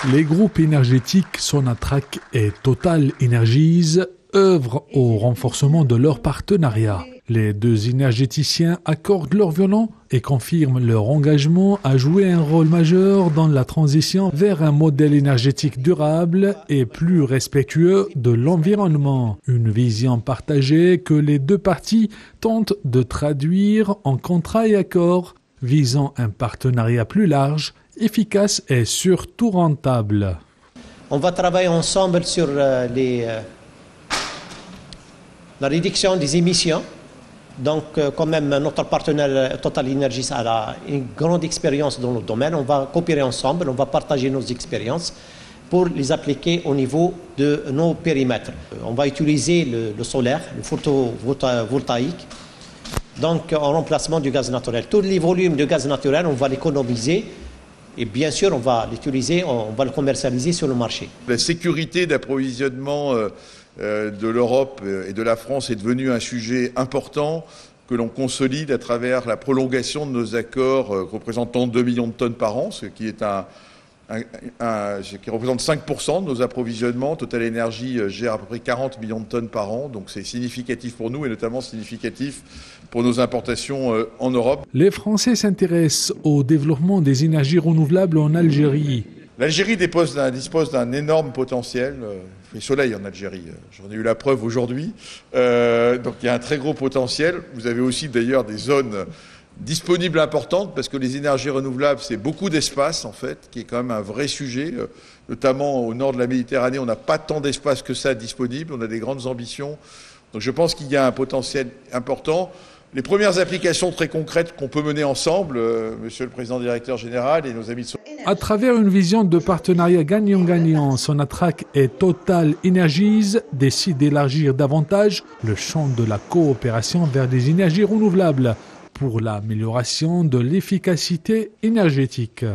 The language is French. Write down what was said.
Les groupes énergétiques Sonatrach et Total Energies œuvrent au renforcement de leur partenariat. Les deux énergéticiens accordent leur violon et confirment leur engagement à jouer un rôle majeur dans la transition vers un modèle énergétique durable et plus respectueux de l'environnement. Une vision partagée que les deux parties tentent de traduire en contrats et accords visant un partenariat plus large, efficace et surtout rentable. On va travailler ensemble sur la réduction des émissions. Donc, quand même, notre partenaire Total Energies a une grande expérience dans le domaine. On va coopérer ensemble, on va partager nos expériences pour les appliquer au niveau de nos périmètres. On va utiliser le solaire, le photovoltaïque, donc en remplacement du gaz naturel. Tous les volumes de gaz naturel, on va l'économiser et bien sûr, on va l'utiliser, on va le commercialiser sur le marché. La sécurité d'approvisionnement de l'Europe et de la France est devenu un sujet important que l'on consolide à travers la prolongation de nos accords représentant 2 millions de tonnes par an, ce qui est qui représente 5% de nos approvisionnements. Total Energy gère à peu près 40 millions de tonnes par an, donc c'est significatif pour nous et notamment significatif pour nos importations en Europe. Les Français s'intéressent au développement des énergies renouvelables en Algérie. L'Algérie dispose d'un énorme potentiel. Il fait soleil en Algérie, j'en ai eu la preuve aujourd'hui. Donc il y a un très gros potentiel. Vous avez aussi d'ailleurs des zones disponibles importantes parce que les énergies renouvelables, c'est beaucoup d'espace en fait, qui est quand même un vrai sujet. Notamment au nord de la Méditerranée, on n'a pas tant d'espace que ça disponible. On a des grandes ambitions. Donc je pense qu'il y a un potentiel important. Les premières applications très concrètes qu'on peut mener ensemble, Monsieur le Président Directeur Général et nos amis de... À travers une vision de partenariat gagnant-gagnant, Sonatrach et Total Energies décident d'élargir davantage le champ de la coopération vers des énergies renouvelables pour l'amélioration de l'efficacité énergétique.